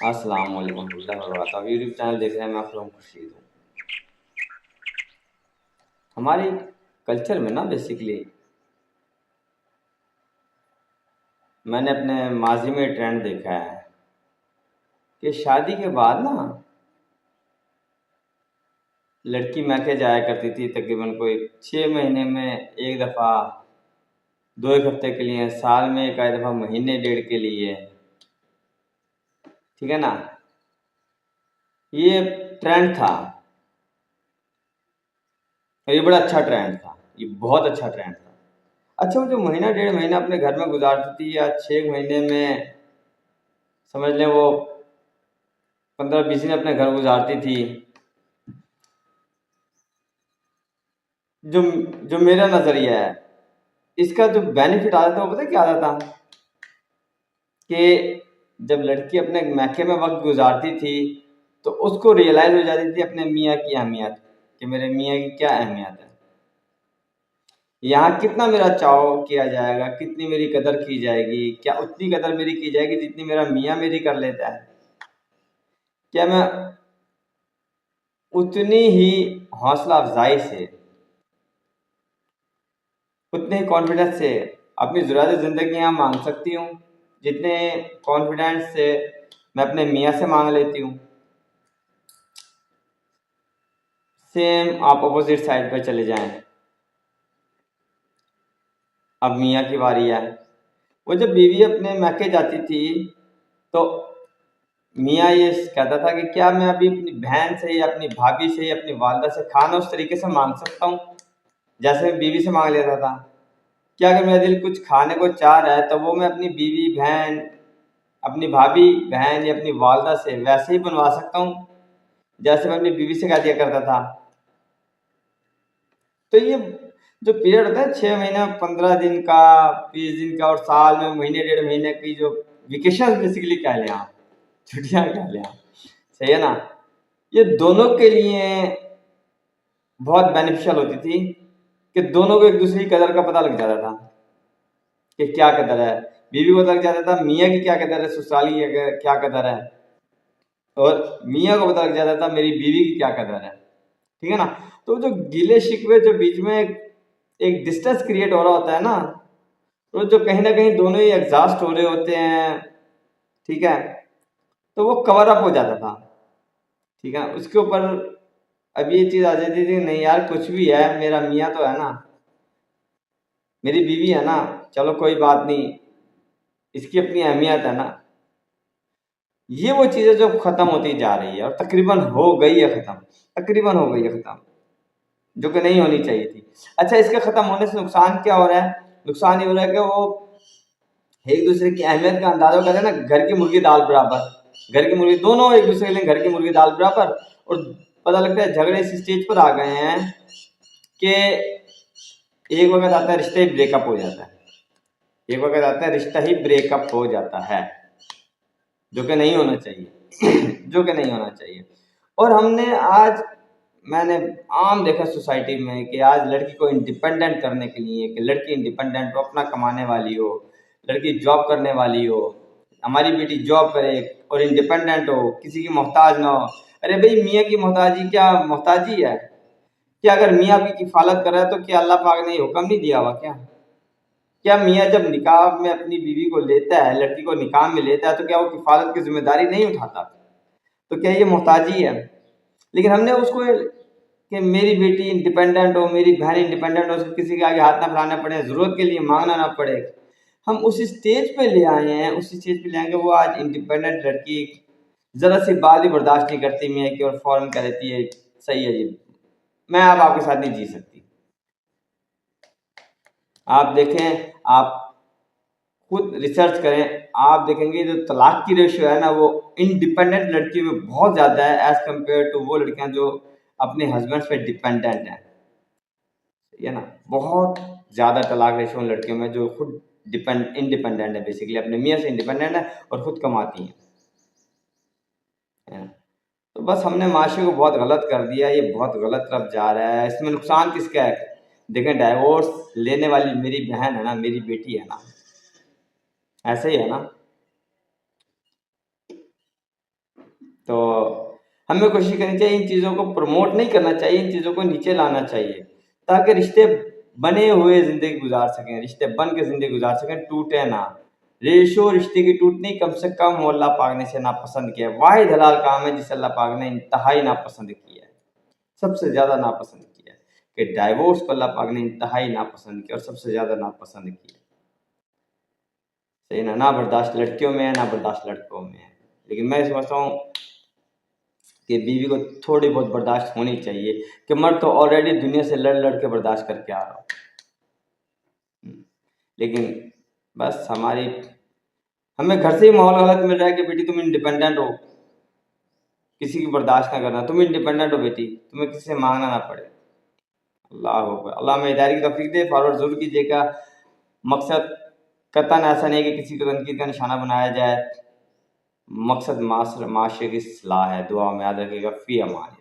अस्सलाम वालेकुम warahmatullahi wabarakatuh। YouTube channel देख रहे हैं, मैं आप लोगों को खुशी हूँ। हमारे कल्चर में ना बेसिकली मैंने अपने माजी में ट्रेंड देखा है कि शादी के बाद ना लड़की मैके जाया करती थी तकरीबन कोई 6 महीने में एक दफ़ा, 2 एक हफ्ते के लिए, साल में एक आध दफ़ा, महीने डेढ़ के लिए। ठीक है ना, ये ट्रेंड था और ये बड़ा अच्छा ट्रेंड था, ये बहुत अच्छा ट्रेंड था। अच्छा, वो जो महीना डेढ़ महीना अपने घर में गुजारती थी या 6 महीने में समझ लें वो 15-20 दिन अपने घर गुजारती थी, जो जो मेरा नज़रिया है इसका जो बेनिफिट आता था वो पता है क्या आता था कि जब लड़की अपने मैके में वक्त गुजारती थी तो उसको रियलाइज़ हो जाती थी अपने मियाँ की अहमियत, कि मेरे मियाँ की क्या अहमियत है, यहाँ कितना मेरा चाव किया जाएगा, कितनी मेरी कदर की जाएगी, क्या उतनी कदर मेरी की जाएगी जितनी मेरा मियाँ मेरी कर लेता है, क्या मैं उतनी ही हौसला अफजाई से, उतने ही कॉन्फिडेंस से अपनी ज़रूरत ज़िंदगी यहाँ मांग सकती हूँ जितने कॉन्फिडेंस से मैं अपने मियाँ से मांग लेती हूँ। सेम आप अपोजिट साइड पर चले जाएं, अब मियाँ की बारी है। वो जब बीवी अपने मैके जाती थी तो मियाँ ये कहता था कि क्या मैं अभी अपनी बहन से या अपनी भाभी से या अपनी वालदा से खाना उस तरीके से मांग सकता हूँ जैसे मैं बीवी से मांग लेता था? क्या अगर मेरा दिल कुछ खाने को चाह रहा है तो वो मैं अपनी बीवी बहन, अपनी भाभी बहन या अपनी वालदा से वैसे ही बनवा सकता हूँ जैसे मैं अपनी बीवी से कह दिया करता था? तो ये जो पीरियड होता है 6 महीने, 15 दिन का, 20 दिन का और साल में महीने डेढ़ महीने की जो वेकेशन बेसिकली कह लें आप, छुट्टियाँ कह लें आप, सही है ना, ये दोनों के लिए बहुत बेनिफिशियल होती थी कि दोनों को एक दूसरे की कदर का पता लग जाता था कि क्या कदर है। बीवी को पता लग जाता था मियाँ की क्या कदर है, ससुराली की क्या कदर है, और मियाँ को पता लग जाता था मेरी बीवी की क्या कदर है। ठीक है ना, तो जो गिले शिकवे जो बीच में एक डिस्टेंस क्रिएट हो रहा होता है ना, तो जो कहीं ना कहीं दोनों ही एग्जॉस्ट हो रहे होते हैं, ठीक है, तो वो कवर अप हो जाता था। ठीक है, उसके ऊपर अब ये चीज़ आ जाती थी नहीं यार कुछ भी है मेरा मियाँ तो है ना, मेरी बीवी है ना, चलो कोई बात नहीं, इसकी अपनी अहमियत है ना। ये वो चीज़ें जो ख़त्म होती जा रही है और तकरीबन हो गई है ख़त्म, तकरीबन हो गई है ख़त्म, जो कि नहीं होनी चाहिए थी। अच्छा, इसके ख़त्म होने से नुकसान क्या हो रहा है? नुकसान ये हो रहा है कि वो एक दूसरे की अहमियत का अंदाजा करते हैं ना, घर की मुर्गी दाल बराबर, घर की मुर्गी दोनों एक दूसरे के लिए घर की मुर्गी दाल बराबर, और पता लगता है झगड़े इस स्टेज पर आ गए हैं कि एक वक्त आता है रिश्ता ही ब्रेकअप हो जाता है, एक वक्त आता है रिश्ता ही ब्रेकअप हो जाता है, जो कि नहीं होना चाहिए जो कि नहीं होना चाहिए। और हमने आज मैंने आम देखा सोसाइटी में कि आज लड़की को इंडिपेंडेंट करने के लिए कि लड़की इंडिपेंडेंट हो, अपना कमाने वाली हो, लड़की जॉब करने वाली हो, हमारी बेटी जॉब करे और इंडिपेंडेंट हो, किसी की मोहताज ना हो। अरे भाई, मियाँ की मोहताजी क्या मोहताजी है? क्या अगर मियाँ की किफ़ालत कर रहा है तो क्या अल्लाह पाक ने हुक्म नहीं दिया हुआ क्या? क्या मियाँ जब निकाह में अपनी बीवी को लेता है, लड़की को निकाह में लेता है, तो क्या वो किफ़ालत की ज़िम्मेदारी नहीं उठाता? तो क्या ये मोहताजी है? लेकिन हमने उसको कि मेरी बेटी इंडिपेंडेंट हो, मेरी बहन इंडिपेंडेंट हो, उसको किसी के आगे हाथ ना फैलाना पड़े, ज़रूरत के लिए मांगना ना पड़े, हम उस स्टेज पे ले आए हैं, उस स्टेज पे ले आएंगे। वो आज इंडिपेंडेंट लड़की ज़रा सी बात भी बर्दाश्त नहीं करती मियाँ की और फ़ौरन कह देती है सही है जी, मैं अब आपके साथ नहीं जी सकती। आप देखें, आप खुद रिसर्च करें, आप देखेंगे जो तलाक की रेशियो है ना वो इंडिपेंडेंट लड़कियों में बहुत ज़्यादा है एज़ कम्पेयर टू वो लड़कियाँ जो अपने हस्बैंड्स पे डिपेंडेंट हैं। है ना, बहुत ज़्यादा तलाक रेशियो उन लड़कियों में जो खुद इंडिपेंडेंट है, बेसिकली अपने मियाँ से इंडिपेंडेंट है और खुद कमाती हैं, है ना। तो बस हमने माशरे को बहुत गलत कर दिया, ये बहुत गलत तरफ जा रहा है। इसमें नुकसान किसका है? देखें, डाइवोर्स लेने वाली मेरी बहन है ना, मेरी बेटी है ना, ऐसे ही है ना। तो हमें कोशिश करनी चाहिए, इन चीज़ों को प्रमोट नहीं करना चाहिए, इन चीज़ों को नीचे लाना चाहिए ताकि रिश्ते बने हुए ज़िंदगी गुजार सकें, रिश्ते बन के ज़िंदगी गुजार सकें, टूटे ना। रेशो रिश्ते की टूटनी कम से कम वो अल्लाह पाक ने इसे नापसंद किया है। वाहिद हलाल काम है जिसे अल्लाह पाक ने इंतहाई नापसंद किया है, सबसे ज़्यादा नापसंद किया है कि डाइवोर्स को अल्लाह पाक ने इंतहाई नापसंद किया और सबसे ज़्यादा नापसंद किया। सही ना बर्दाश्त लड़कियों में है, ना बर्दाश्त लड़कों में है। लेकिन मैं समझता हूँ कि बीवी को थोड़ी बहुत बर्दाश्त होनी चाहिए कि मर्द तो ऑलरेडी दुनिया से लड़ लड़ के बर्दाश्त करके आ रहा हूँ। लेकिन बस हमें घर से ही माहौल गलत मिल रहा है कि बेटी तुम इंडिपेंडेंट हो, किसी की बर्दाश्त ना करना, तुम इंडिपेंडेंट हो बेटी, तुम्हें किसी से मांगना ना पड़े। अल्लाह में हिदायत की तौफीक दे। फॉरवर्ड जरूर कीजिएगा। मकसद कतन ऐसा नहीं है कि किसी को तनकीद का निशाना बनाया जाए, मकसद माशरे की इस्लाह है। दुआ में याद रखिएगा। फ़ी अमान।